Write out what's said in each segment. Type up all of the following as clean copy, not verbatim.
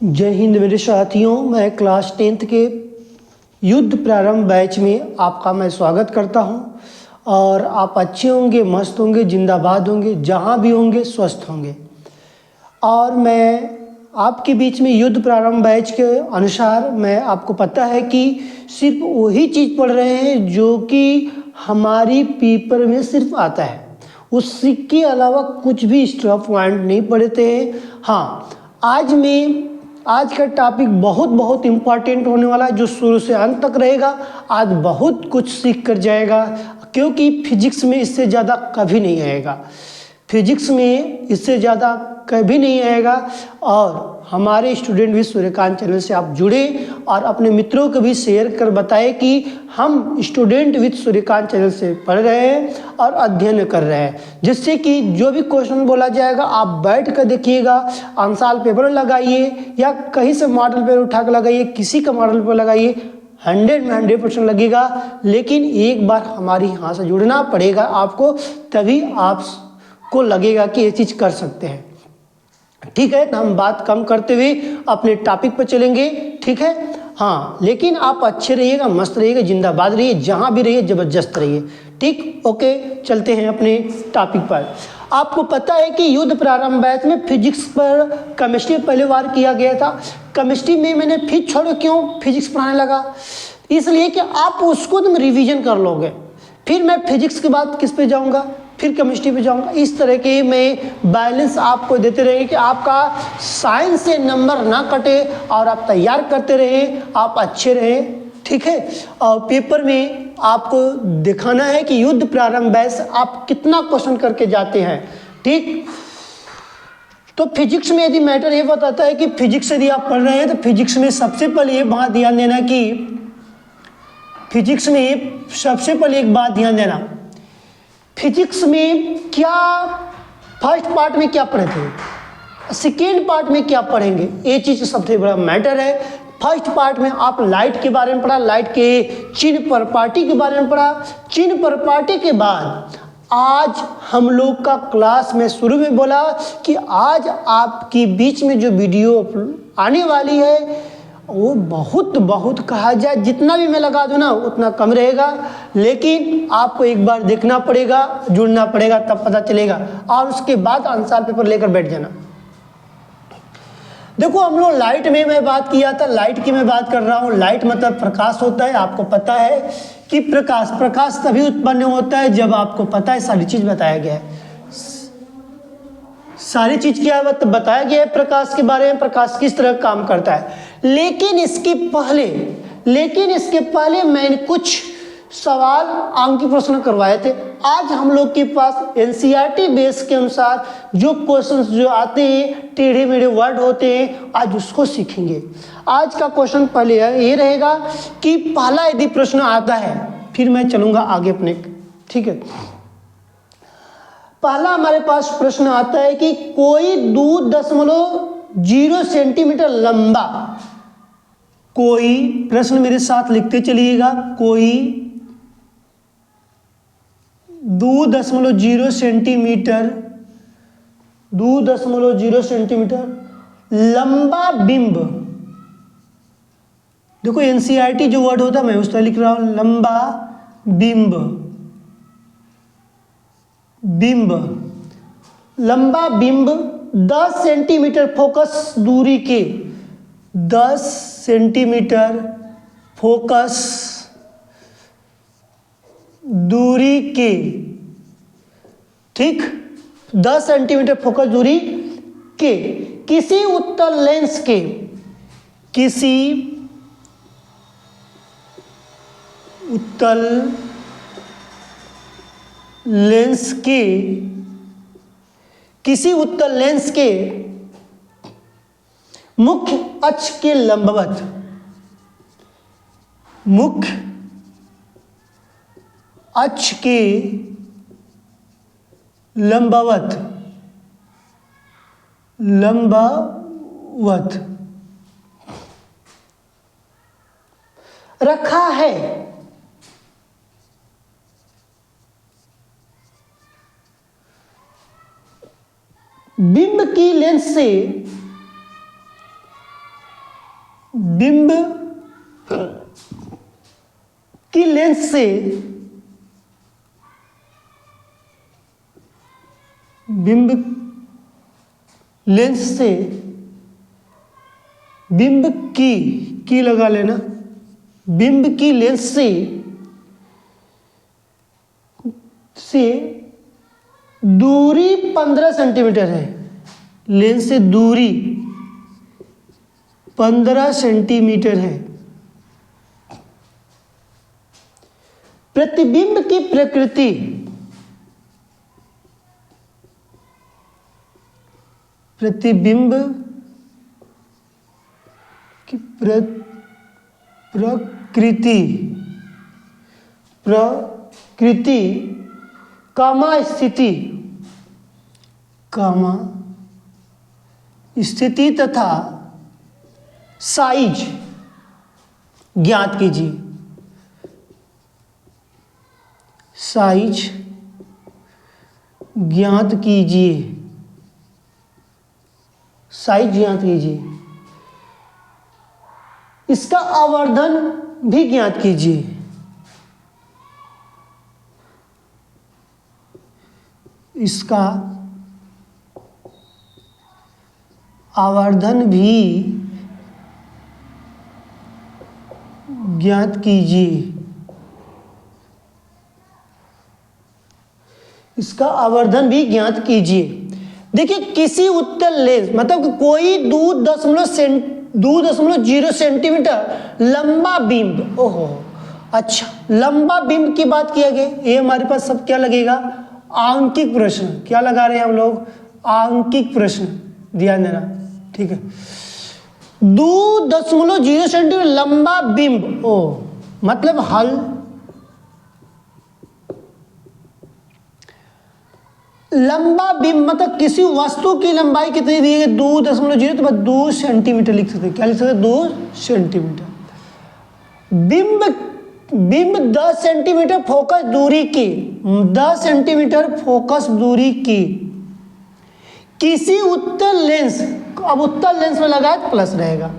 जय हिंद मेरे साथियों, मैं क्लास 10th के युद्ध प्रारंभ बैच में आपका मैं स्वागत करता हूं और आप अच्छे होंगे, मस्त होंगे, जिंदाबाद होंगे, जहां भी होंगे स्वस्थ होंगे। और मैं आपके बीच में युद्ध प्रारंभ बैच के अनुसार मैं आपको पता है कि सिर्फ वही चीज़ पढ़ रहे हैं जो कि हमारी पेपर में सिर्फ आता है, उसके अलावा कुछ भी एक्स्ट्रा पॉइंट नहीं पढ़ते हैं। हाँ, आज का टॉपिक बहुत इम्पॉर्टेंट होने वाला है जो शुरू से अंत तक रहेगा। आज बहुत कुछ सीख कर जाएगा क्योंकि फिजिक्स में इससे ज़्यादा कभी नहीं आएगा, फिजिक्स में इससे ज़्यादा कभी नहीं आएगा। और हमारे स्टूडेंट भी सूर्यकांत चैनल से आप जुड़े और अपने मित्रों को भी शेयर कर बताएं कि हम स्टूडेंट विद सूर्यकांत चैनल से पढ़ रहे हैं और अध्ययन कर रहे हैं, जिससे कि जो भी क्वेश्चन बोला जाएगा आप बैठ कर देखिएगा, आंसर पेपर लगाइए या कहीं से मॉडल पेपर उठा कर लगाइए, किसी का मॉडल पेपर लगाइए, 100 में 100% लगेगा। लेकिन एक बार हमारी यहाँ से जुड़ना पड़ेगा आपको, तभी आपको लगेगा कि ये चीज़ कर सकते हैं। ठीक है, तो हम बात कम करते हुए अपने टॉपिक पर चलेंगे। ठीक है, हाँ, लेकिन आप अच्छे रहिएगा, मस्त रहिएगा, जिंदाबाद रहिए, जहाँ भी रहिए जबरदस्त रहिए। ठीक, ओके, चलते हैं अपने टॉपिक पर। आपको पता है कि युद्ध प्रारंभ बैच में फिजिक्स पर केमिस्ट्री पहले बार किया गया था। केमिस्ट्री में मैंने फिर छोड़ो क्यों फिजिक्स पढ़ाने लगा, इसलिए कि आप उसको तुम रिवीजन कर लोगे। फिर मैं फिजिक्स के बाद किस पे जाऊँगा, फिर केमिस्ट्री पे जाऊंगा। इस तरह के मैं बैलेंस आपको देते रहे कि आपका साइंस से नंबर ना कटे और आप तैयार करते रहे, आप अच्छे रहे। ठीक है, और पेपर में आपको दिखाना है कि युद्ध प्रारंभ बैच आप कितना क्वेश्चन करके जाते हैं। ठीक, तो फिजिक्स में यदि मैटर ये बताता है कि फिजिक्स यदि आप पढ़ रहे हैं तो फिजिक्स में सबसे पहले ये बात ध्यान देना कि फिजिक्स में सबसे पहले एक बात ध्यान देना, फिजिक्स में क्या फर्स्ट पार्ट में क्या पढ़े थे, सेकेंड पार्ट में क्या पढ़ेंगे, ये चीज़ सबसे बड़ा मैटर है। फर्स्ट पार्ट में आप लाइट के बारे में पढ़ा, लाइट के चिन्ह प्रॉपर्टी के बारे में पढ़ा। चिन्ह प्रॉपर्टी के बाद आज हम लोग का क्लास में शुरू में बोला कि आज आपकी बीच में जो वीडियो आने वाली है वो बहुत कहा जाए, जितना भी मैं लगा दूँ ना उतना कम रहेगा, लेकिन आपको एक बार देखना पड़ेगा, जुड़ना पड़ेगा, तब पता चलेगा। और उसके बाद आंसर पेपर लेकर बैठ जाना। देखो, हम लोग लाइट में मैं बात किया था, लाइट की मैं बात कर रहा हूँ। लाइट मतलब प्रकाश होता है। आपको पता है कि प्रकाश तभी उत्पन्न होता है जब आपको पता है, सारी चीज़ बताया गया है, सारी चीज क्या बताया गया है प्रकाश के बारे में, प्रकाश किस तरह काम करता है। लेकिन इसके पहले मैंने कुछ सवाल अंक प्रश्न करवाए थे। आज हम लोग के पास एनसीईआरटी बेस के अनुसार जो क्वेश्चंस जो आते हैं, टेढ़े मेढ़े वर्ड होते हैं, आज उसको सीखेंगे। आज का क्वेश्चन पहले ये रहेगा कि पहला यदि प्रश्न आता है, फिर मैं चलूंगा आगे अपने। ठीक है, पहला हमारे पास प्रश्न आता है कि कोई 2.0 सेंटीमीटर लंबा, कोई, प्रश्न मेरे साथ लिखते चलिएगा, कोई 2.0 सेंटीमीटर लंबा बिंब। देखो एनसीईआरटी जो वर्ड होता है मैं उस तरह लिख रहा हूं, लंबा लंबा बिंब 10 सेंटीमीटर फोकस दूरी के, 10 सेंटीमीटर फोकस दूरी के, ठीक, 10 सेंटीमीटर फोकस दूरी के किसी उत्तल लेंस के, किसी उत्तल लेंस के मुख्य अक्ष के लंबवत, मुख्य अक्ष के लंबवत रखा है। बिंब की लेंस से बिंब की लेंस से बिंब की लगा लेना, बिंब की लेंस से दूरी 15 सेंटीमीटर है, लेंस से दूरी 15 सेंटीमीटर है। प्रतिबिंब की प्रकृति की प्रकृति स्थिति तथा साइज ज्ञात कीजिए। साइज ज्ञात कीजिए। इसका आवर्धन भी ज्ञात कीजिए। इसका आवर्धन भी ज्ञात कीजिए। इसका आवर्धन भी ज्ञात कीजिए। देखिए, किसी उत्तल लेंस मतलब कि कोई 2.0 सेंटीमीटर लंबा बिंब, ओहो अच्छा, लंबा बिंब की बात किया गया। ये हमारे पास सब क्या लगेगा, आंकिक प्रश्न। क्या लगा रहे हैं हम लोग, आंकिक प्रश्न, ध्यान देना, ठीक है। 2.0 सेंटीमीटर लंबा बिंब, ओ मतलब हल लंबा बिंब मतलब किसी वस्तु की लंबाई कितनी दी है, 2.0, तो 2 सेंटीमीटर लिख सकते हैं। क्या लिख सकते हैं, 2 सेंटीमीटर। बिंब 10 सेंटीमीटर फोकस दूरी की, 10 सेंटीमीटर फोकस दूरी की किसी उत्तल लेंस, अब उत्तल लेंस में लगाए तो प्लस रहेगा,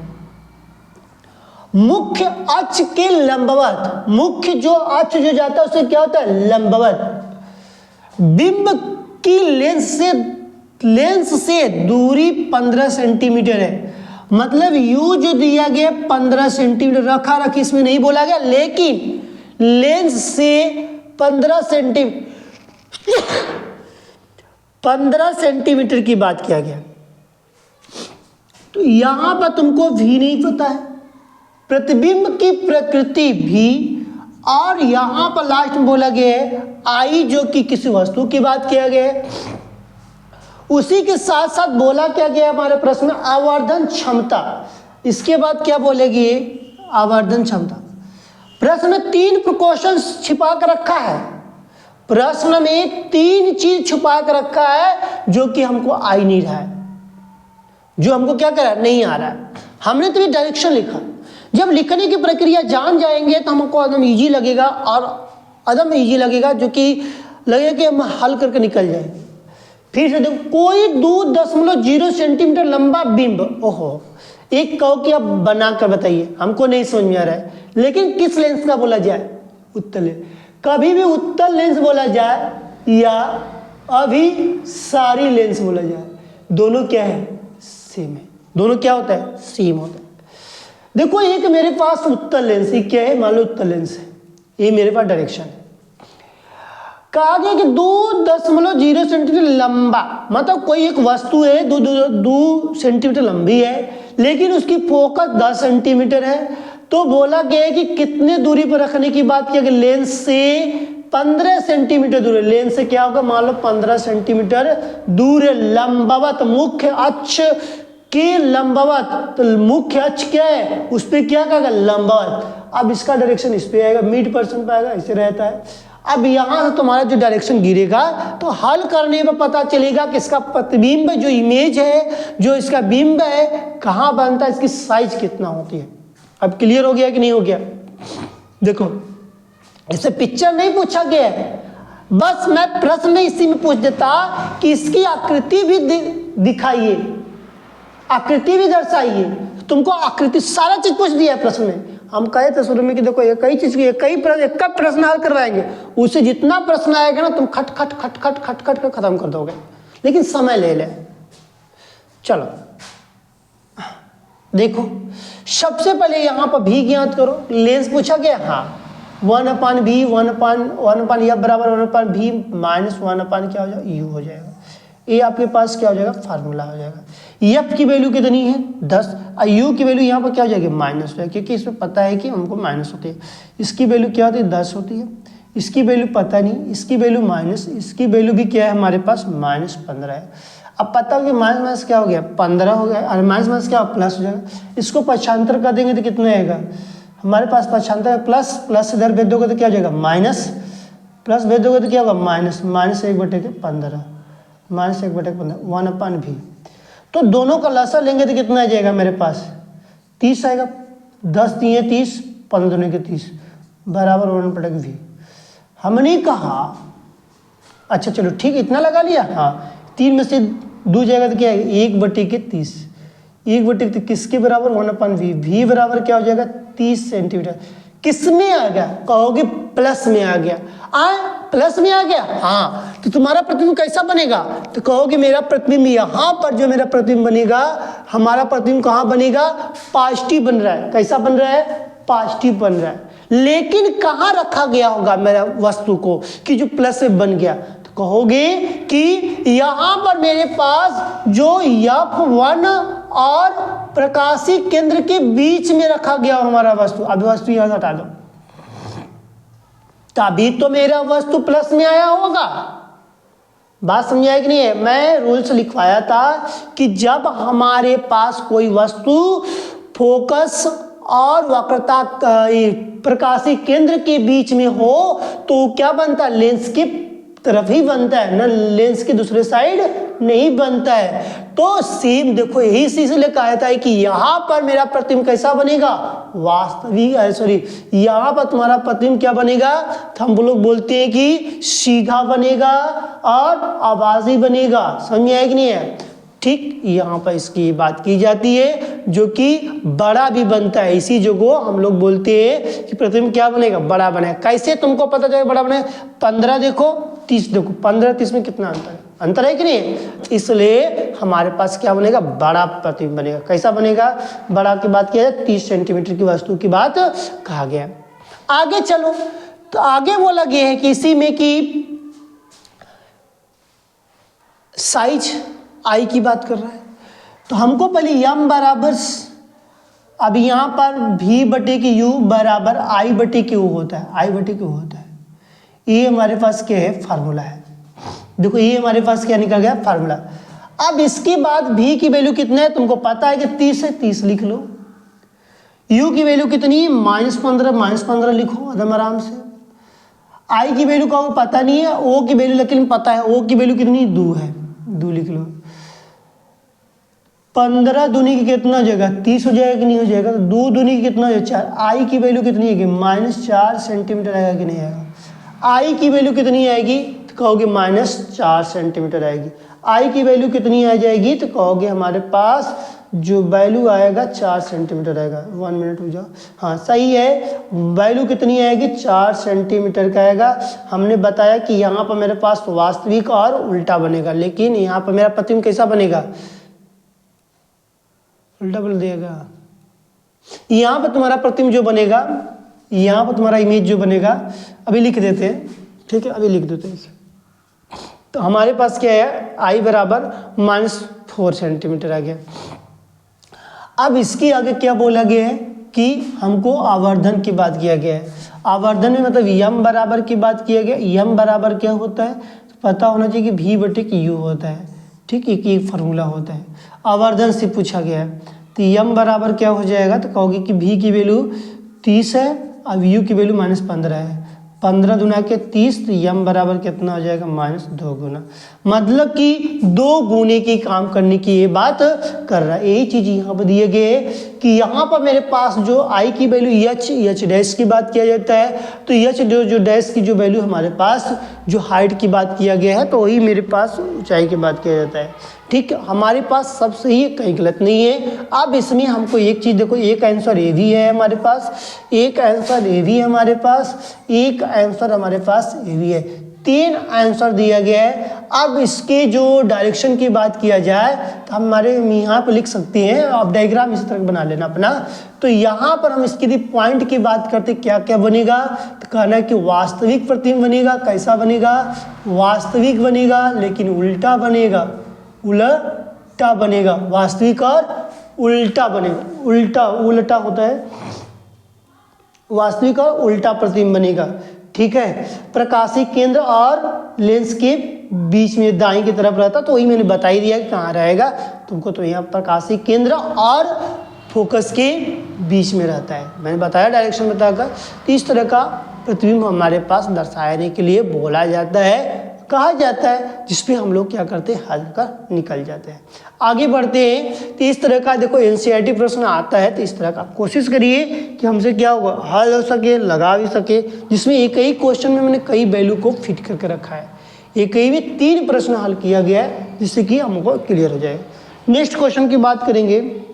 मुख्य अक्ष के लंबवत, मुख्य जो अक्ष जो जाता है उससे क्या होता है, लंबवत। बिंब की लेंस से दूरी 15 सेंटीमीटर है, मतलब यू जो दिया गया 15 सेंटीमीटर, रखा रखी इसमें नहीं बोला गया, लेकिन लेंस से 15 सेंटीमीटर की बात किया गया। तो यहां पर तुमको भी नहीं पता है, प्रतिबिंब की प्रकृति भी, और यहां पर लास्ट में बोला गया है आई, जो कि किसी वस्तु की बात किया गया है। उसी के साथ साथ बोला क्या गया हमारे प्रश्न में, आवर्धन क्षमता। इसके बाद क्या बोलेगी, आवर्धन क्षमता। प्रश्न में 3 प्रिकॉशंस छिपा कर रखा है, प्रश्न में 3 चीज छुपा कर रखा है जो कि हमको आ ही नहीं रहा है, जो हमको क्या कर रहा है, नहीं आ रहा है। हमने तो ये डायरेक्शन लिखा, जब लिखने की प्रक्रिया जान जाएंगे तो हमको एकदम ईजी लगेगा, और एकदम ईजी लगेगा, जो कि लगेगा कि हम हल करके निकल जाएंगे। फिर से देखो, कोई 2.0 सेंटीमीटर लंबा बिंब, ओहो, एक कहो कि आप बना कर बताइए, हमको नहीं समझ में आ रहा है, लेकिन किस लेंस का बोला जाए, उत्तल लेंस। कभी भी उत्तल लेंस बोला जाए या अभिसारी लेंस बोला जाए, दोनों क्या है, सेम है। दोनों क्या होता है, सेम होता है। देखो, एक मेरे पास उत्तल लेंस, ये क्या है, मान लो उत्तल लेंस है, ये मेरे पास डायरेक्शन है। कहा गया कि 2.0 सेंटीमीटर लंबा, मतलब कोई एक वस्तु है 2 सेंटीमीटर लंबी है, लेकिन उसकी फोकस 10 सेंटीमीटर है। तो बोला गया है कि कितने दूरी पर रखने की बात की, लेंस से 15 सेंटीमीटर दूर है। लेंस से क्या होगा, मान लो 15 सेंटीमीटर दूर है, लंबवत, मुख्य अक्ष के लंबवत। तो मुख्य अक्ष क्या है, उस पर क्या कहेगा, लंबवत। अब इसका डायरेक्शन इस पे आएगा, मिड पर्सन पे आएगा, ऐसे रहता है। अब यहां से तुम्हारा जो डायरेक्शन गिरेगा तो हल करने में पता चलेगा कि इसका प्रतिबिंब जो इमेज है, जो इसका बिंब है, कहां बनता है, इसकी साइज कितना होती है। अब क्लियर हो गया कि नहीं हो गया। देखो, इससे पिक्चर नहीं पूछा गया है, बस मैं प्रश्न इसी में पूछ देता कि इसकी आकृति भी दिखाइए, आकृति भी दर्शाइए, तुमको आकृति सारा चीज पूछ दिया है प्रश्न में। हम कहे थे शुरू में कि देखो एक ही चीज की एक ही प्रश्न हल करवाएंगे, उससे जितना प्रश्न आएगा ना तुम खट खट खट खट खट खट कर खत्म कर दोगे, लेकिन समय ले ले। चलो देखो, सबसे पहले यहाँ पर भी ज्ञात करो। लेंस पूछा गया, हाँ 1/v 1/1/f बराबर 1/v माइनस 1/ क्या हो जाएगा, u हो जाएगा। ये आपके पास क्या हो जाएगा, फार्मूला हो जाएगा। f की वैल्यू कितनी है 10, और u की वैल्यू यहाँ पर क्या हो जाएगी माइनस है, क्योंकि इसमें पता है कि हमको माइनस होती है। इसकी वैल्यू क्या होती है 10 होती है, इसकी वैल्यू पता नहीं, इसकी वैल्यू माइनस, इसकी वैल्यू भी क्या है हमारे पास -15 है। अब पता हो कि माइनस माइनस क्या हो गया 15 हो गया, और माइनस माइनस क्या प्लस हो जाएगा। इसको पक्षांतर कर देंगे तो कितना आएगा हमारे पास, पक्षांतर प्लस प्लस इधर भेज दोगे तो क्या हो जाएगा माइनस, प्लस भेज दोगे तो क्या होगा माइनस, -1/15 -1/15 1/v। तो दोनों का लसा लेंगे तो कितना आ जाएगा मेरे पास 30 आएगा। 10 दिए 30, 15 दूनी के 30 बराबर 1/v। हमने कहा अच्छा चलो ठीक इतना लगा लिया, हाँ 3 में से 2 जाएगा तो क्या है 1/30, 1/30 किसके बराबर 1/v, v बराबर क्या हो जाएगा 30 सेंटीमीटर। किस में आ गया कहोगे प्लस में आ गया, प्लस में आ गया, हाँ तो तुम्हारा प्रतिबिंब कैसा बनेगा, तो कहोगे मेरा प्रतिबिंब यहाँ पर जो मेरा प्रतिबिंब बनेगा, हमारा प्रतिबिंब कहाँ बनेगा पॉजिटिव बन रहा है। कैसा बन रहा है, पॉजिटिव बन रहा है। लेकिन कहाँ रखा गया होगा मेरा वस्तु को कि जो प्लस से बन गया, तो कहोगे कि यहाँ पर मेरे पास जो F1 और प्रकाशी केंद्र के बीच में रखा गया हमारा वस्तु। अभी वस्तु यहाँ से हटा दो, तभी तो मेरा वस्तु प्लस में आया होगा। बात समझाया कि नहीं है। मैं रूल्स लिखवाया था कि जब हमारे पास कोई वस्तु फोकस और वक्रता प्रकाशी केंद्र के बीच में हो तो क्या बनता है, लेंस की तरफ ही बनता है ना, लेंस की दूसरे साइड नहीं बनता है। तो सेम देखो यही इसलिए कहा था कि यहाँ पर मेरा प्रतिबिंब कैसा बनेगा, वास्तविक सॉरी यहाँ पर तुम्हारा प्रतिबिंब क्या बनेगा, तो हम लोग बोलते हैं कि सीधा बनेगा और आभासी बनेगा। समझ आया कि नहीं है। ठीक यहाँ पर इसकी बात की जाती है जो कि बड़ा भी बनता है। इसी जगह हम लोग बोलते हैं कि प्रतिबिंब क्या बनेगा, बड़ा बनेगा। कैसे तुमको पता चलेगा बड़ा बनेगा, 15 देखो 30 देखो, 15 30 में कितना अंतर है कि नहीं। इसलिए हमारे पास क्या बनेगा, बड़ा प्रतिबिंब बनेगा। कैसा बनेगा, बड़ा की बात किया जाए 30 सेंटीमीटर की वस्तु की बात कहा गया। आगे चलो, तो आगे बोला गया है कि इसी में कि साइज आई की बात कर रहा है। तो हमको पहले m बराबर, अब यहाँ पर v/u बराबर i/q होता है, i/q होता है। ये हमारे पास क्या है, फार्मूला है। देखो ये हमारे पास क्या निकल गया, फार्मूला। अब इसके बाद v की वैल्यू कितना है तुमको पता है कि 30 है, 30 लिख लो। u की वैल्यू कितनी है, -15 लिखो एकदम आराम से। i की वैल्यू का पता नहीं है, o की वैल्यू लेकिन पता है, o की वैल्यू कितनी 2 है, 2 लिख लो। 15 दूनी की कितना जगह 30 हो जाएगा कि नहीं हो जाएगा, तो 2 दूनी की कितना हो जाएगा 4। आई की वैल्यू कितनी है -4 सेंटीमीटर आएगा कि नहीं आएगा। आई की वैल्यू कितनी आएगी तो कहोगे -4 सेंटीमीटर आएगी। आई की वैल्यू कितनी आ जाएगी तो कहोगे हमारे पास जो वैल्यू आएगा 4 सेंटीमीटर आएगा। 1 मिनट हो जाओ, हाँ सही है। वैल्यू कितनी आएगी 4 सेंटीमीटर का आएगा। हमने बताया कि यहाँ पर मेरे पास वास्तविक और उल्टा बनेगा, लेकिन यहाँ पर मेरा प्रतिबिंब कैसा बनेगा, उल्टा बोल देगा। यहाँ पर तुम्हारा प्रतिबिंब जो बनेगा, यहाँ पर तुम्हारा इमेज जो बनेगा, अभी लिख देते हैं, ठीक है अभी लिख देते हैं इसे। तो हमारे पास क्या है, आई बराबर -4 सेंटीमीटर आ गया। अब इसकी आगे क्या बोला गया है कि हमको आवर्धन की बात किया गया है। आवर्धन में मतलब यम बराबर की बात किया गया। यम बराबर क्या होता है तो पता होना चाहिए कि v/q होता है, ठीक, एक फार्मूला होता है। आवर्धन से पूछा गया है तो यम बराबर क्या हो जाएगा तो कहोगे कि v की वैल्यू 30 है और u की वैल्यू -15 है। 15 गुना के 30 तो यम बराबर कितना हो जाएगा -2 गुना। मतलब कि 2 गुने की काम करने की ये बात कर रहा है। यही चीज़ यहाँ पर दिए गए कि यहाँ पर मेरे पास जो आई की वैल्यू एच डैश की बात किया जाता है, तो एच जो डैश की जो वैल्यू हमारे पास जो हाइट की बात किया गया है, तो वही मेरे पास ऊंचाई की बात किया जाता है। ठीक है, हमारे पास सब सही है, कहीं गलत नहीं है। अब इसमें हमको एक चीज़ देखो, एक आंसर ए भी है हमारे पास, एक आंसर ए भी है हमारे पास, एक आंसर हमारे पास ए भी है, 3 आंसर दिया गया है। अब इसके जो डायरेक्शन की बात किया जाए तो हमारे यहाँ पर लिख सकते हैं, आप डायग्राम इस तरह बना लेना अपना। तो यहाँ पर हम इसके लिए पॉइंट की बात करते क्या क्या बनेगा, तो कहना है कि वास्तविक प्रतिबिंब बनेगा। कैसा बनेगा? वास्तविक बनेगा, लेकिन उल्टा बनेगा, उल्टा बनेगा, वास्तविक और उल्टा बनेगा। उल्टा उल्टा होता है, वास्तविक और उल्टा प्रतिबिंब बनेगा। ठीक है, प्रकाशीय केंद्र और लेंस के बीच में दाईं की तरफ रहता, तो वही मैंने बता ही दिया कि कहाँ रहेगा तुमको। तो यहाँ प्रकाशीय केंद्र और फोकस के बीच में रहता है, मैंने बताया डायरेक्शन बताकर। तो इस तरह का प्रतिबिंब हमारे पास दर्शाने के लिए बोला जाता है, कहा जाता है, जिसपे हम लोग क्या करते हैं, हल कर निकल जाते हैं। आगे बढ़ते हैं। तो इस तरह का देखो एनसीईआरटी प्रश्न आता है, तो इस तरह का कोशिश करिए कि हमसे क्या होगा, हल हो सके, लगा भी सके, जिसमें एक ही क्वेश्चन में मैंने कई वैल्यू को फिट करके रखा है। एक ही में 3 प्रश्न हल किया गया है, जिससे कि हमको क्लियर हो जाए। नेक्स्ट क्वेश्चन की बात करेंगे।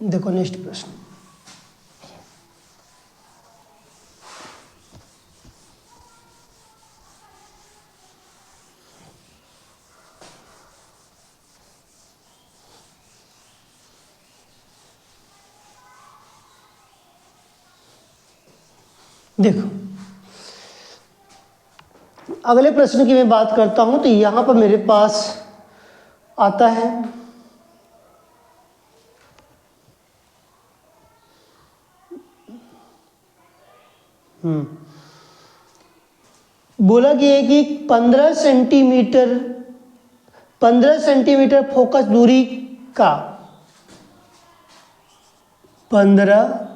देखो नेक्स्ट प्रश्न, देखो अगले प्रश्न की मैं बात करता हूं। तो यहां पर मेरे पास आता है बोला गया है कि 15 सेंटीमीटर फोकस दूरी का 15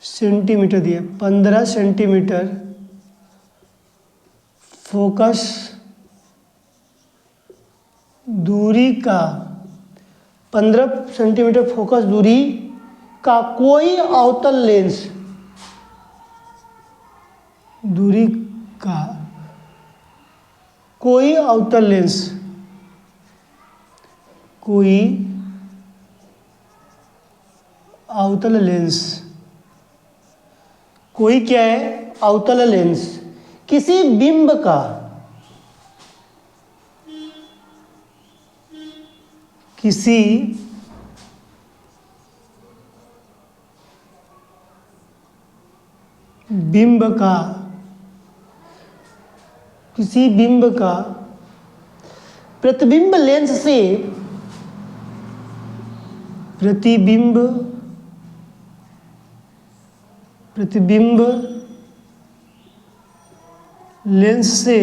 सेंटीमीटर दिया, 15 सेंटीमीटर फोकस दूरी का 15 सेंटीमीटर फोकस दूरी का कोई अवतल लेंस, दूरी का कोई अवतल लेंस, कोई अवतल लेंस, कोई क्या है, अवतल लेंस किसी बिंब का किसी बिंब का प्रतिबिंब लेंस से प्रतिबिंब लेंस से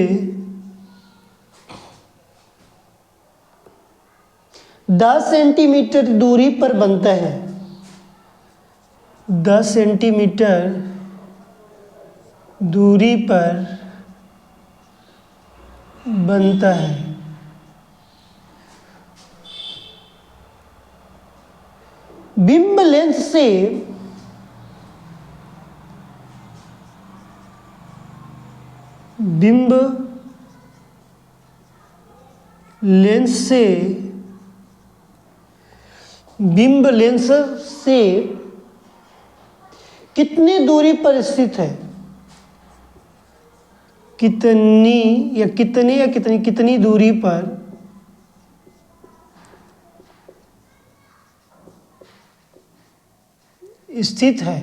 10 सेंटीमीटर दूरी पर बनता है, 10 सेंटीमीटर दूरी पर बनता है। बिंब लेंस से बिंब लेंस से कितनी दूरी पर स्थित है, कितनी दूरी पर स्थित है।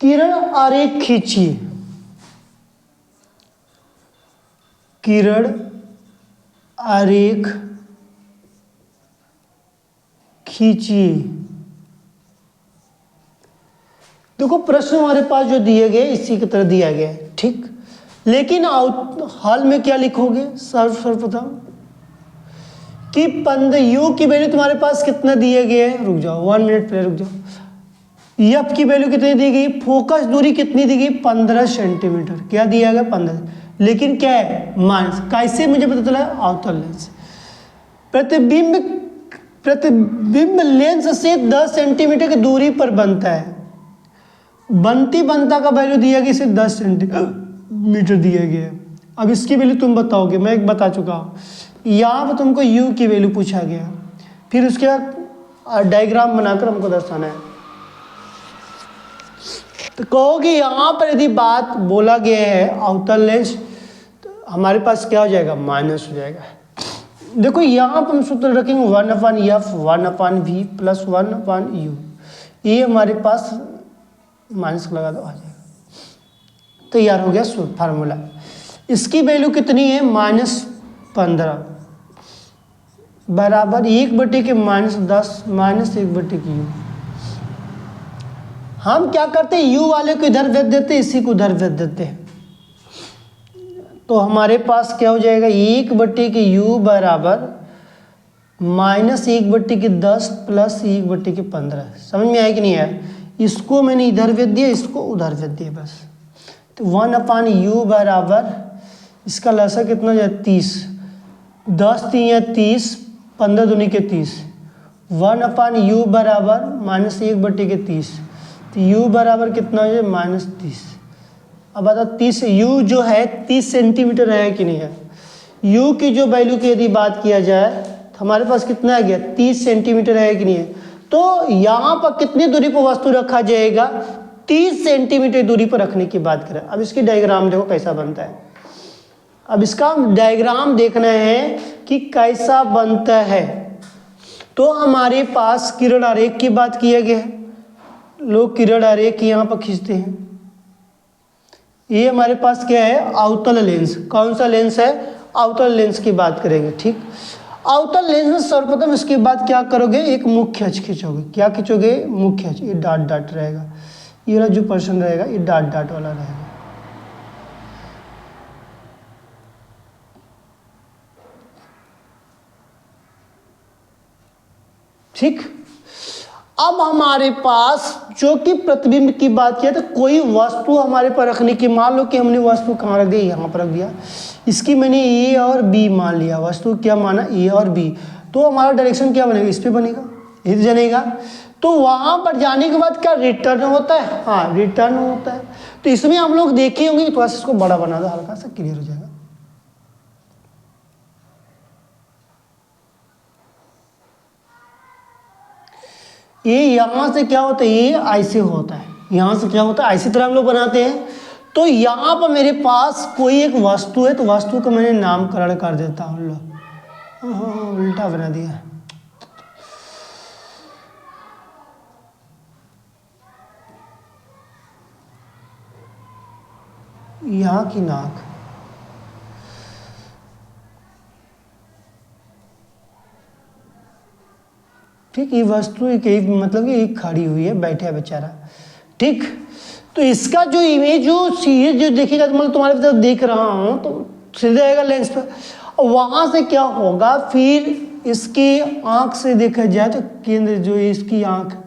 किरण आरेख खींचिए, किरण आरेख खींचिए। देखो प्रश्न हमारे पास जो दिए गए इसी की तरह दिया गया है, ठीक। लेकिन हाल में क्या लिखोगे सर्वप्रथम कि 15 यू की वैल्यू तुम्हारे पास कितना दिए गए है, रुक जाओ 1 मिनट पहले रुक जाओ। एफ की वैल्यू कितनी दी गई, फोकस दूरी कितनी दी गई 15 सेंटीमीटर, क्या दिया गया 15, लेकिन क्या है माइनस, कैसे मुझे पता चला अवतल लेंस। प्रतिबिंब लेंस से 10 सेंटीमीटर की दूरी पर बनता है, बनता का वैल्यू दिया गया सिर्फ 10 सेंटीमीटर दिया गया है। अब इसकी वैल्यू तुम बताओगे, मैं एक बता चुका हूँ। यहाँ पर तुमको u की वैल्यू पूछा गया, फिर उसके बाद डायग्राम बनाकर हमको दर्शाना है। तो कहोगे यहाँ पर यदि बात बोला गया है अवतल लेंस, तो हमारे पास क्या हो जाएगा माइनस हो जाएगा। देखो यहाँ पर हम सूत्र रखेंगे 1/f 1/v प्लस 1/u, ये हमारे पास माइनस लगा दो आ जाएगा। तैयार हो गया फार्मूला। इसकी वैल्यू कितनी है -15 बराबर 1/10 -1/u। हम क्या करते हैं u वाले को इधर व्यक्त देते हैं, इसी को उधर व्यक्त देते हैं। तो हमारे पास क्या हो जाएगा 1/u बराबर -1/10 प्लस 1/15। समझ में आया कि नहीं आया? इसको मैंने इधर व्यक्त दिया, इसको उधर व्यक्त दिया बस। तो 1/u बराबर इसका लसा कितना हो जाए 30, 10 3 या 30, 15 दूनी के 30, 1/u बराबर -1/30, तो u बराबर कितना हो जाए -30। अब बता 30 u जो है 30 सेंटीमीटर है कि नहीं है? u की जो वैल्यू की यदि बात किया जाए तो हमारे पास कितना आ गया 30 सेंटीमीटर है कि नहीं है? तो यहाँ पर कितनी दूरी पर वस्तु रखा जाएगा 30 सेंटीमीटर दूरी पर रखने की बात करें। अब इसकी डायग्राम देखो कैसा बनता है। अब इसका डायग्राम देखना है कि कैसा बनता है। तो हमारे पास किरण आरेख की बात किया गया है, लोग किरण आरेख यहाँ पर खींचते हैं। ये हमारे पास क्या है अवतल लेंस। कौन सा लेंस है? अवतल लेंस की बात करेंगे, ठीक। अवतल लेंस में सर्वप्रथम इसके बाद क्या करोगे एक मुख्य अक्ष खींचोगे। क्या खींचोगे? मुख्य अक्ष। ये डॉट डॉट रहेगा, ये वाला जो पर्सन रहेगा ये डॉट डॉट वाला रहेगा, ठीक। अब हमारे पास जो कि प्रतिबिंब की बात किया तो कोई वस्तु हमारे पर रखने की, मान लो कि हमने वस्तु कहाँ रख दी, यहाँ पर रख दिया। इसकी मैंने ए और बी मान लिया, वस्तु क्या माना ए और बी। तो हमारा डायरेक्शन क्या बनेगा? इस पे बनेगा, इधर जानेगा। तो वहाँ पर जाने के बाद क्या रिटर्न होता है? हाँ रिटर्न होता है। तो इसमें हम लोग देखे होंगे, थोड़ा सा इसको बड़ा बना दो, हल्का सा क्लियर हो जाएगा। ये यहाँ से क्या होता है, ये ऐसे होता है, यहाँ से क्या होता है ऐसी तरह हम लोग बनाते हैं। तो यहाँ पर मेरे पास कोई एक वस्तु है, तो वस्तु का मैंने नामकरण कर देता हूँ। लो उल्टा बना दिया। यहाँ की नाक, ठीक। ये वस्तु एक मतलब कि एक खड़ी हुई है, बैठा है बेचारा, ठीक। तो इसका जो इमेज जो सीधे जो देखेगा, तो मतलब तुम्हारे तरफ देख रहा हूँ तो सीधे आएगा लेंस पर। और वहाँ से क्या होगा फिर इसकी आँख से देखा जाए तो केंद्र जो इसकी आँख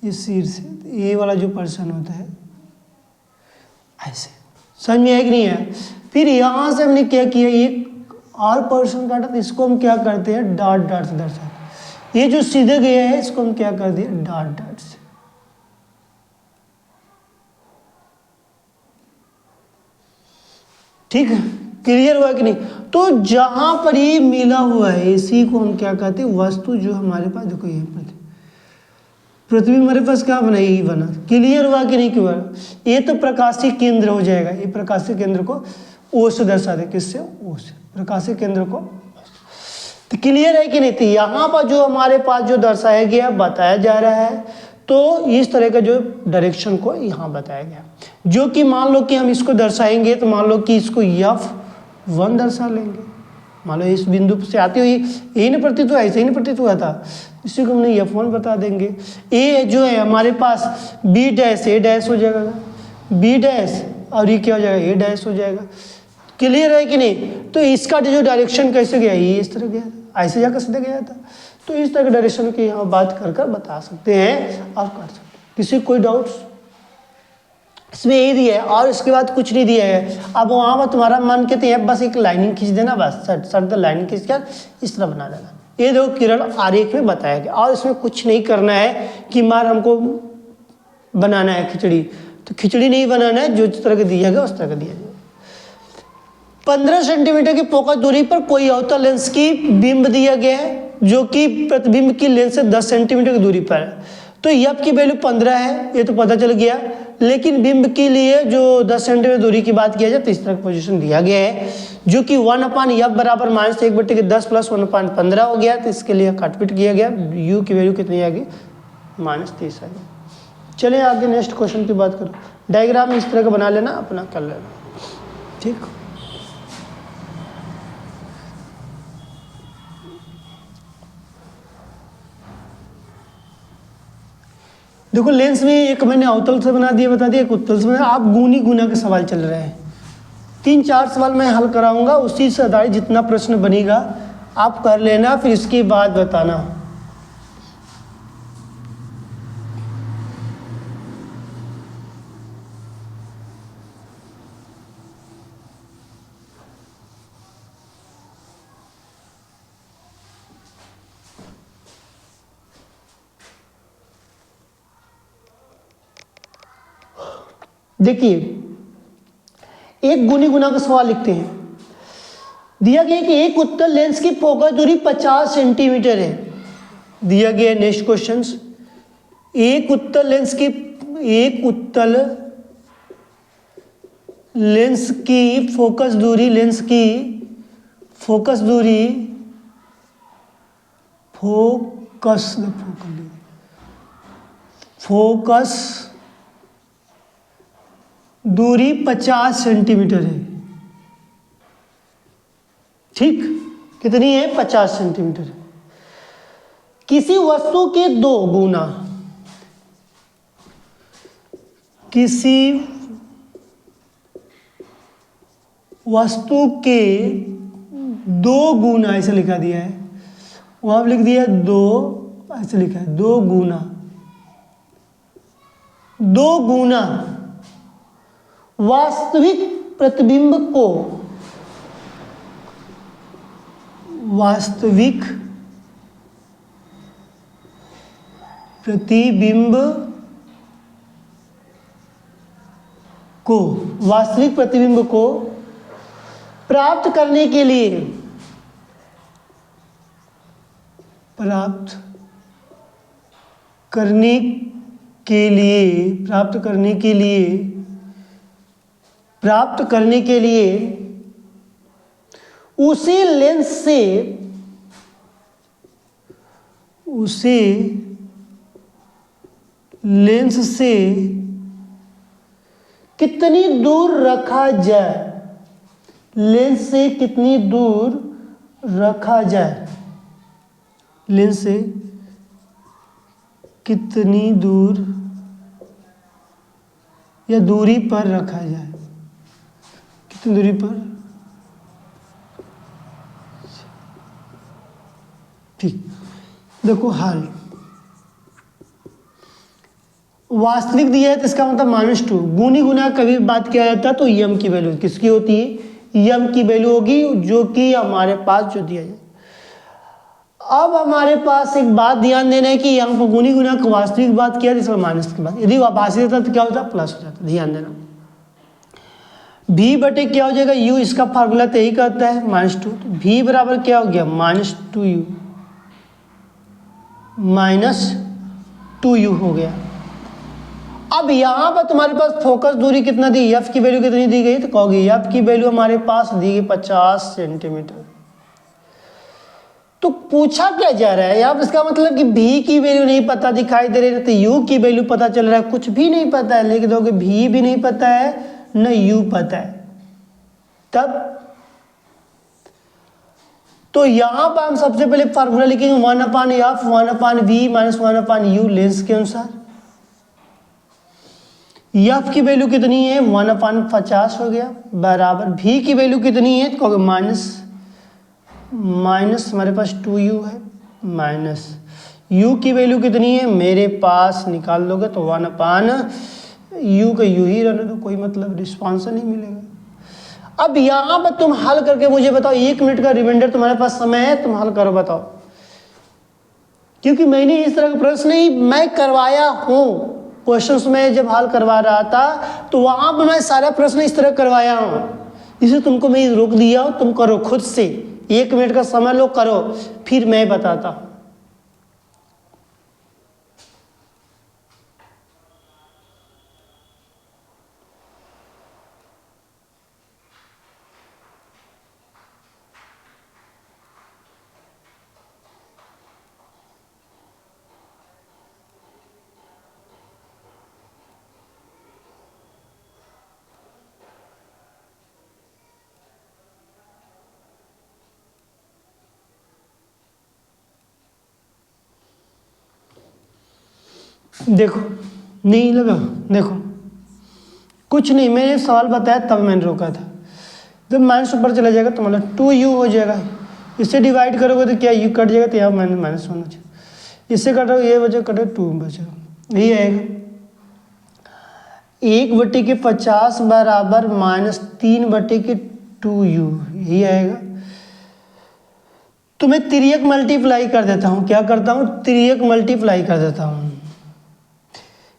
इस सिर से, ये वाला जो पर्सन होता है ऐसे। समझ में आया कि नहीं है? फिर यहाँ से हमने क्या किया, एक और पर्सन काटा, तो इसको हम क्या करते हैं डॉट डॉट से दर्शाते हैं। ये जो सीधे गया है इसको हम क्या कर दिए डॉट डॉट से, ठीक है। क्लियर हुआ कि नहीं? तो जहां पर ये मिला हुआ है इसी को हम क्या कहते हैं वस्तु। जो हमारे पास देखो ये पृथ्वी हमारे पास क्या बना, यही बना। क्लियर हुआ कि नहीं? क्यों? ये तो प्रकाशीय केंद्र हो जाएगा। ये प्रकाशीय केंद्र को ओ से दर्शा दे, किससे? ओ से, प्रकाशीय केंद्र को। तो क्लियर है कि नहीं? तो यहाँ पर जो हमारे पास जो दर्शाया गया बताया जा रहा है, तो इस तरह का जो डायरेक्शन को यहाँ बताया गया, जो कि मान लो कि हम इसको दर्शाएंगे तो मान लो कि इसको एफ 1 दर्शा लेंगे। मान लो इस बिंदु से आते हुए यही नहीं प्रतीत हुआ, ऐसे ही नहीं प्रतीत हुआ था, इसी को हम F1 बता देंगे। ए जो है हमारे पास बी डैश ए डैश हो जाएगा, बी डैश और ये क्या हो जाएगा, ए डैश हो जाएगा। क्लियर है कि नहीं? तो इसका जो डायरेक्शन कैसे गया, ये इस तरह गया था, ऐसे जाकर सीधे गया था। तो इस तरह के डायरेक्शन की यहाँ बात कर कर बता सकते हैं और कर सकते हैं। किसी कोई डाउट्स इसमें? यही दिया है और इसके बाद कुछ नहीं दिया है। अब वहाँ पर तुम्हारा मन कहते हैं बस एक लाइनिंग खींच देना, बस सर लाइनिंग खींच कर इस तरह बना देना। ये देखो किरण आरेख में बताया गया और इसमें कुछ नहीं करना है कि मार हमको बनाना है खिचड़ी, तो खिचड़ी नहीं बनाना है, जो तरह का दिया गया उस तरह का दिया गया। 15 सेंटीमीटर की फोकस दूरी पर कोई अवतल लेंस की बिंब दिया गया है जो कि प्रतिबिंब की लेंस से 10 सेंटीमीटर की दूरी पर है। तो एफ की वैल्यू 15 है, ये तो पता चल गया, लेकिन बिंब के लिए जो 10 सेंटीमीटर दूरी की बात किया जाए तो इस तरह का पोजीशन दिया गया है जो कि 1/f बराबर -1/10 + 1/15 हो गया। तो इसके लिए काटपीट किया गया, यू की वैल्यू कितनी आ गई, -30 आ गई। चलिए आगे नेक्स्ट क्वेश्चन की बात करो। डायग्राम इस तरह का बना लेना, अपना कर लेना, ठीक। देखो लेंस में एक मैंने अवतल से बना दिया, बता दिया, एक उत्तल से बना। आप गुनी गुना के सवाल चल रहे हैं, 3-4 सवाल मैं हल कराऊंगा, उसी से आधारित जितना प्रश्न बनेगा आप कर लेना, फिर इसके बाद बताना। देखिए एक गुनी गुना का सवाल लिखते हैं। दिया गया कि एक उत्तल लेंस की फोकस दूरी 50 सेंटीमीटर है, दिया गया नेक्स्ट क्वेश्चन। एक उत्तल लेंस की फोकस दूरी दूरी 50 सेंटीमीटर है, ठीक। कितनी है, 50 सेंटीमीटर। किसी वस्तु के 2 गुना, किसी वस्तु के 2 गुना ऐसे लिखा दिया है, वहां पर लिख दिया 2, ऐसे लिखा है 2 गुना वास्तविक प्रतिबिंब को प्राप्त करने के लिए उसी लेंस से कितनी दूर रखा जाए, लेंस से कितनी दूर रखा जाए, लेंस से कितनी दूर या दूरी पर रखा जाए, कितनी दूरी पर, ठीक। देखो हाल वास्तविक दिया है तो इसका मतलब -2। गुनी गुना कभी बात किया जाता है तो यम की वैल्यू किसकी होती है, यम की वैल्यू होगी जो कि हमारे पास जो दिया जाए। अब हमारे पास एक बात ध्यान देना है कि यहाँ पर गुनी गुना का वास्तविक बात किया इसमें माइनस की बात, यदि आभासी रहता तो क्या होता, प्लस हो जाता। ध्यान देना, v बटे क्या हो जाएगा, u, इसका फार्मूला तो यही कहता है -2, तो v बराबर क्या हो गया, -2u हो गया। अब यहाँ पर तुम्हारे पास फोकस दूरी कितना दी, f की वैल्यू कितनी दी गई, तो कहोगे f की वैल्यू हमारे पास दी गई 50 सेंटीमीटर। तो पूछा क्या जा रहा है यहाँ, इसका मतलब कि v की वैल्यू नहीं पता दिखाई दे रही है, तो u की वैल्यू पता चल रहा है, कुछ भी नहीं पता है, लिख दोगे v भी नहीं पता है न u पता है, तब तो यहाँ पर हम सबसे पहले फार्मूला लिखेंगे 1/f 1/v minus 1/u lens के अनुसार। एफ की वैल्यू कितनी है 1/50 हो गया, बराबर v की वैल्यू कितनी है तो माइनस हमारे पास 2u है, माइनस u की वैल्यू कितनी है मेरे पास निकाल लोगे तो 1/u का u ही रहने दो, कोई मतलब रिस्पॉन्स नहीं मिलेगा। अब यहाँ पर तुम हल करके मुझे बताओ, 1 मिनट का रिमाइंडर तुम्हारे पास समय है, तुम हल करो बताओ, क्योंकि मैंने इस तरह का प्रश्न ही मैं करवाया हूँ। क्वेश्चंस में जब हल करवा रहा था तो वहाँ पर मैं सारा प्रश्न इस तरह करवाया हूँ, इसे तुमको मैं रोक दिया हूँ, तुम करो खुद से, 1 मिनट का समय लो करो, फिर मैं बताता हूँ। देखो नहीं लगा, देखो कुछ नहीं, मैंने सवाल बताया तब मैंने रोका था। जब माइनस ऊपर चला जाएगा तो मतलब 2u हो जाएगा, इससे डिवाइड करोगे तो क्या u कट जाएगा, तो यहाँ माइनस होना चाहिए, इससे कटोगे ये बचे कटो 2 बचेगा, यही आएगा 1/50 बराबर -3/2u, यही आएगा। तो मैं तिर्यक मल्टीप्लाई कर देता हूँ, क्या करता हूँ तिर्यक मल्टीप्लाई कर देता हूँ,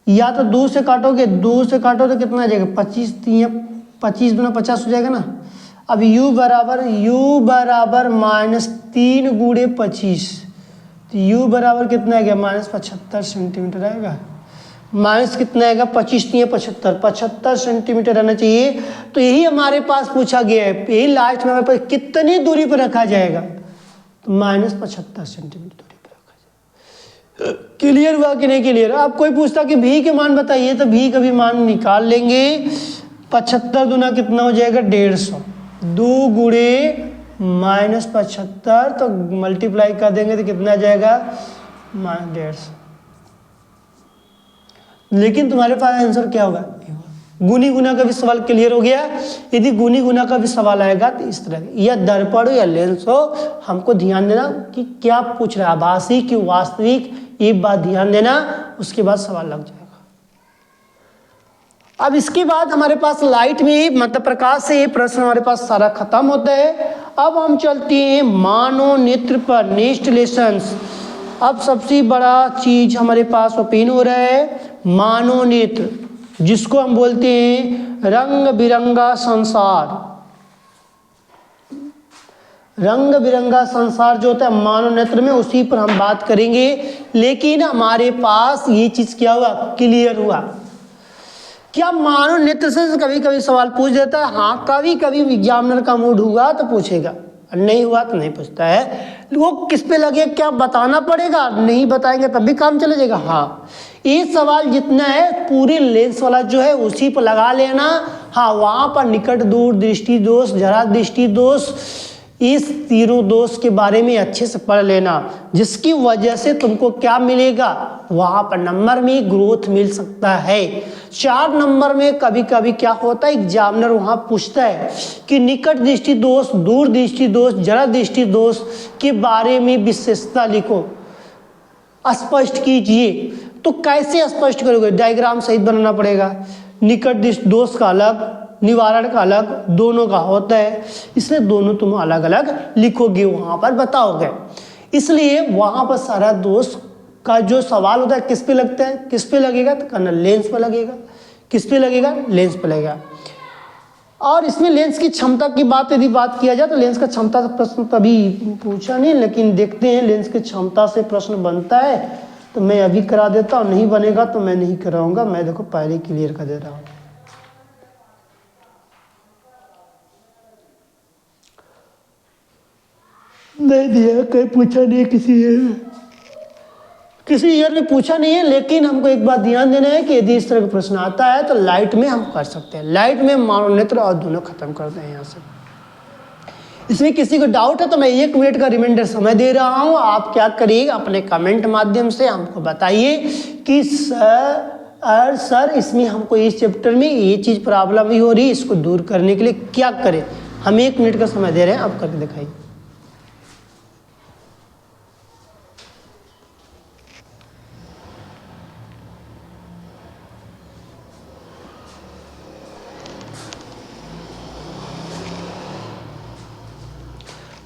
या तो 2 से काटोगे, 2 से काटो तो कितना आ जाएगा 25 गुना 50 हो जाएगा ना। अब u बराबर -3 गुणे 25, तो u बराबर कितना आ गया -75 सेंटीमीटर आएगा, माइनस कितना आएगा 25 75 सेंटीमीटर रहना चाहिए। तो यही हमारे पास पूछा गया है, यही लास्ट में हमारे पास कितनी दूरी पर रखा जाएगा, तो -75 सेंटीमीटर क्लियर हुआ कि नहीं क्लियर। अब कोई पूछता कि v के मान बताइए, तो v का भी मान निकाल लेंगे, 75 दूना कितना हो जाएगा 150, 2 गुणे -75 तो मल्टीप्लाई कर देंगे तो कितना आ जाएगा -150। लेकिन तुम्हारे पास आंसर क्या होगा, गुनी गुना का भी सवाल क्लियर हो गया। यदि गुनी गुना का भी सवाल आएगा तो इस तरह या दर्पण या लेंस हो, हमको ध्यान देना कि क्या पूछ रहा है, आभासी कि वास्तविक, ये बात ध्यान देना, उसके बाद सवाल लग जाएगा। अब इसके बाद हमारे पास लाइट में मतलब प्रकाश से ये प्रश्न हमारे पास सारा खत्म होता है। अब हम चलते हैं मानोनेत्र पर, नेक्स्ट लेसन्स। अब सबसे बड़ा चीज हमारे पास ओपन हो रहा है मानोनेत्र, जिसको हम बोलते हैं रंग बिरंगा संसार। रंग बिरंगा संसार जो होता है मानोनेत्र में, उसी पर हम बात करेंगे। लेकिन हमारे पास ये चीज क्या हुआ, क्लियर हुआ। क्या मानोनेत्र से कभी कभी सवाल पूछ देता है, हाँ कभी कभी एग्जामिनर का मूड हुआ तो पूछेगा, नहीं हुआ तो नहीं पूछता है। वो किस पे लगे, क्या बताना पड़ेगा, नहीं बताएंगे तब भी काम चले जाएगा। हाँ ये सवाल जितना है पूरे लेंस वाला जो है उसी पर लगा लेना। हाँ वहाँ पर निकट दूर दृष्टि दोष, जरा दृष्टि दोष, इस तीनों दोष के बारे में अच्छे से पढ़ लेना, जिसकी वजह से तुमको क्या मिलेगा, वहाँ पर नंबर में ग्रोथ मिल सकता है। 4 नंबर में कभी कभी क्या होता है, एग्जामिनर वहाँ पूछता है कि निकट दृष्टि दोष, दूर दृष्टि दोष, जरा दृष्टि दोष के बारे में विशेषता लिखो, स्पष्ट कीजिए। तो कैसे स्पष्ट करोगे, डायग्राम सहित बनाना पड़ेगा। निकट दृष्टि दोष का अलग, निवारण का अलग, दोनों का होता है, इसलिए दोनों तुम अलग अलग लिखोगे, वहां पर बताओगे। इसलिए वहां पर सारा दोष का जो सवाल होता है किस पे लगता है, किस पे लगेगा, तो कहना लेंस पे लगेगा। किस पे लगेगा, लेंस पे लगेगा। और इसमें लेंस की क्षमता की बात यदि बात किया जाए तो लेंस का क्षमता से प्रश्न कभी पूछा नहीं, लेकिन देखते हैं लेंस की क्षमता से प्रश्न बनता है तो मैं अभी करा देता हूँ, नहीं बनेगा तो मैं नहीं कराऊंगा, मैं देखो पहले क्लियर कर दे रहा हूँ। नहीं दिया, कहीं पूछा नहीं, किसी ईयर में पूछा नहीं है। लेकिन हमको एक बात ध्यान देना है कि यदि इस तरह का प्रश्न आता है तो लाइट में हम कर सकते हैं, लाइट में मानोनेत्र और दोनों खत्म करते हैं यहाँ से। इसमें किसी को डाउट है तो मैं 1 मिनट का रिमाइंडर समय दे रहा हूँ। आप क्या करिए, अपने कमेंट माध्यम से हमको बताइए कि सर इसमें हमको इस चैप्टर में ये चीज़ प्रॉब्लम ही हो रही है, इसको दूर करने के लिए क्या करें। हम 1 मिनट का समय दे रहे हैं, आप करके दिखाइए।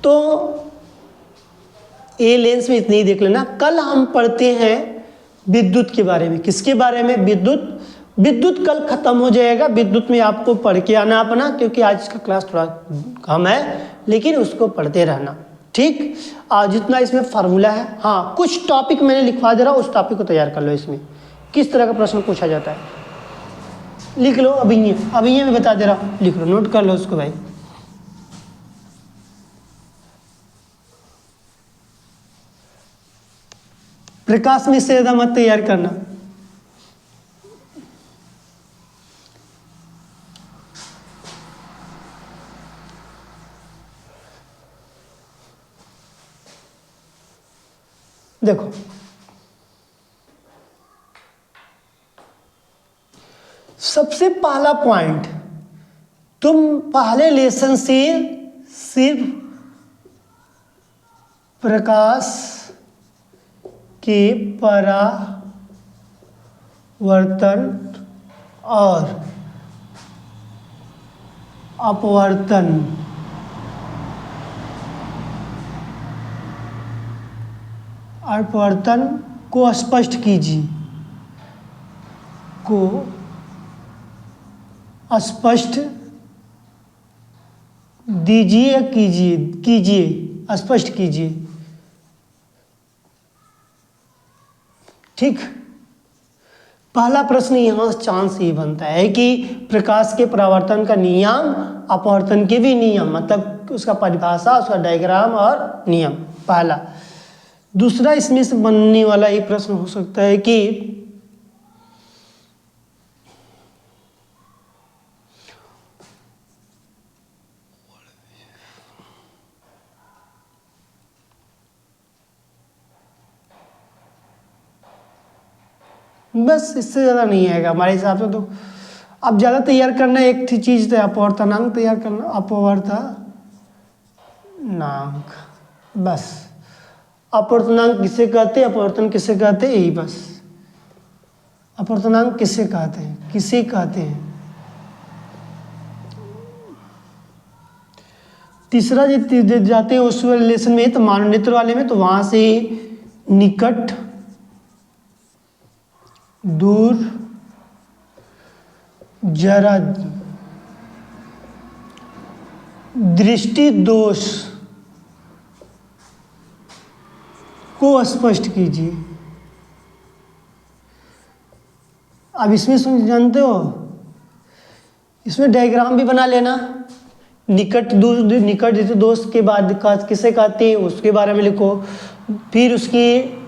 तो ए लेंस में इतनी ही देख लेना। कल हम पढ़ते हैं विद्युत के बारे में। किसके बारे में? विद्युत कल खत्म हो जाएगा। विद्युत में आपको पढ़ के आना अपना, क्योंकि आज का क्लास थोड़ा कम है, लेकिन उसको पढ़ते रहना, ठीक। आज जितना इसमें फार्मूला है, हाँ कुछ टॉपिक मैंने लिखवा दे रहा हूँ, उस टॉपिक को तैयार कर लो। इसमें किस तरह का प्रश्न पूछा जाता है लिख लो। अभी ये मैं बता दे रहा हूँ, लिख लो, नोट कर लो उसको भाई। प्रकाश में से ज़्यादा मत तैयार करना। देखो सबसे पहला पॉइंट, तुम पहले लेसन से सिर्फ प्रकाश के परावर्तन और अपवर्तन को स्पष्ट कीजिए, स्पष्ट कीजिए, ठीक। पहला प्रश्न यहाँ चांस ये बनता है कि प्रकाश के परावर्तन का नियम, अपवर्तन के भी नियम, मतलब उसका परिभाषा, उसका डायग्राम और नियम, पहला। दूसरा इसमें से बनने वाला ये प्रश्न हो सकता है कि बस इससे ज़्यादा नहीं आएगा हमारे हिसाब से। तो अब ज़्यादा तैयार करना एक थी चीज़, तो अपवर्तनांक तैयार करना, अपवर्तनांक, बस। अपवर्तनांक किसे कहते हैं, अपवर्तन किसे कहते हैं, यही बस। अपवर्तनांक किसे कहते हैं, तीसरा जाते हैं उस रिलेशन में, तो मानोनेत्र वाले में, तो वहां से निकट, दूर, जरा, दृष्टि दोष को स्पष्ट कीजिए। अब इसमें जानते हो, इसमें डायग्राम भी बना लेना। निकट दोष के बाद किसे कहते हैं उसके बारे में लिखो, फिर उसकी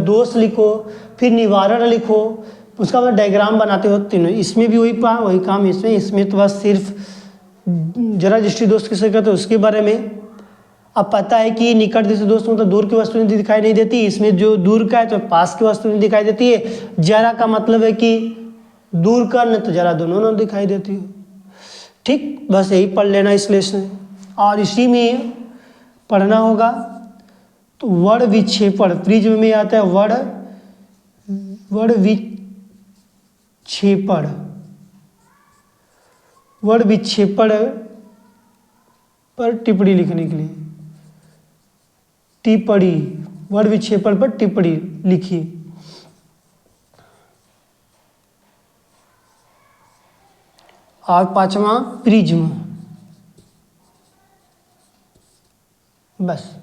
दोष लिखो, फिर निवारण लिखो, उसका बाद डायग्राम बनाते हो तीनों। इसमें भी वही काम, इसमें तो बस सिर्फ जरा दृष्टि दोष किसे कहते हैं उसके बारे में। अब पता है कि निकट दृष्टि दोष मतलब दूर की वस्तु दिखाई नहीं देती, इसमें जो दूर का है तो पास की वस्तु दिखाई देती है। जरा का मतलब है कि दूर का, न तो जरा, दोनों न दिखाई देती है, ठीक। बस यही पढ़ लेना इस लेसन, और इसी में पढ़ना होगा। तो वर्ण विक्षेपण प्रिज्म में आता है, वर्ण विक्षेपण पर टिप्पणी लिखने के लिए, वर्ण विक्षेपण पर टिप्पणी लिखिए। और पांचवा प्रिज्म, बस।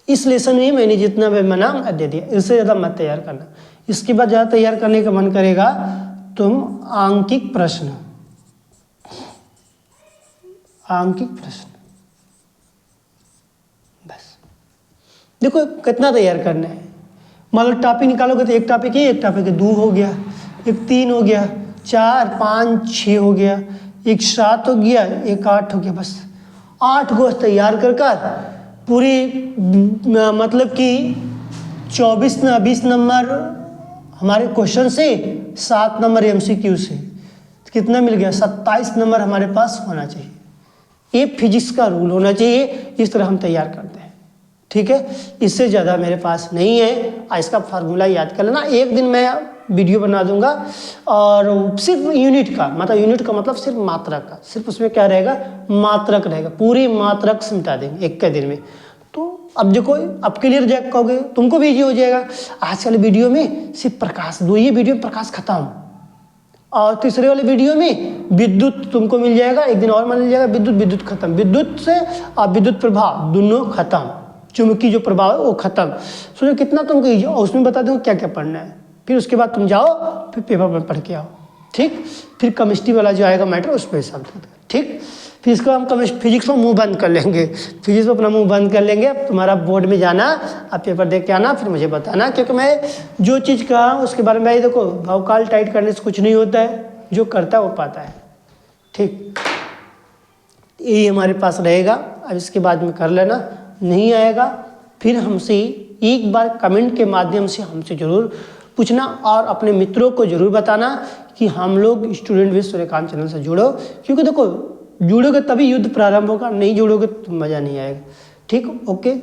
इस लेसन में मैंने जितना भी मना दे दिया, इससे ज़्यादा मत तैयार करना। इसके बाद ज़्यादा तैयार करने का मन करेगा तुम आंकिक प्रश्न, बस। देखो कितना तैयार करना है। मान लो टॉपिक निकालोगे तो एक टॉपिक है, एक टॉपिक है 2 हो गया, एक 3 हो गया, 4, 5, 6 हो गया, एक 7 हो गया, एक 8 हो गया, बस। 8 गोश्त तैयार कर पूरी मतलब कि 20 नंबर हमारे क्वेश्चन से, 7 नंबर MCQ से, कितना मिल गया? 27 नंबर हमारे पास होना चाहिए। ये फिजिक्स का रूल होना चाहिए, इस तरह हम तैयार करते हैं। ठीक है, इससे ज़्यादा मेरे पास नहीं है। इसका फार्मूला याद कर लेना। एक दिन मैं वीडियो बना दूंगा और सिर्फ यूनिट का मतलब सिर्फ मात्रक का, सिर्फ उसमें क्या रहेगा? मात्रक रहेगा। पूरी मात्रक सिमटा देंगे एक के दिन में। तो अब देखो, अब क्लियर जैक कहोगे, तुमको भी इजी हो जाएगा। आजकल वीडियो में सिर्फ प्रकाश, दो ये वीडियो में प्रकाश खत्म, और तीसरे वाले वीडियो में विद्युत तुमको मिल जाएगा। एक दिन और मिल जाएगा विद्युत खत्म, विद्युत से और विद्युत प्रभाव दोनों खत्म, चुंबकीय जो प्रभाव है वो खत्म। सोचो कितना तुमको इजी, और उसमें बता दूँ क्या क्या पढ़ना है। फिर उसके बाद तुम जाओ, फिर पेपर में पढ़ के आओ। ठीक, फिर केमिस्ट्री वाला जो आएगा मैटर उस पर हिसाब। ठीक, फिर इसको हम फिजिक्स में मुंह बंद कर लेंगे, फिजिक्स में अपना मुंह बंद कर लेंगे। तुम्हारा बोर्ड में जाना, आप पेपर देख के आना, फिर मुझे बताना। क्योंकि मैं जो चीज़ कहा उसके बारे में, देखो भौकाल टाइट करने से कुछ नहीं होता है, जो करता है वो पाता है। ठीक, यही हमारे पास रहेगा। अब इसके बाद में कर लेना, नहीं आएगा फिर हमसे एक बार कमेंट के माध्यम से हमसे ज़रूर पूछना, और अपने मित्रों को ज़रूर बताना कि हम लोग स्टूडेंट विद सूर्यकांत चैनल से जुड़ो। क्योंकि देखो, जुड़ोगे तभी युद्ध प्रारंभ होगा, नहीं जुड़ोगे तो मज़ा नहीं आएगा। ठीक, ओके।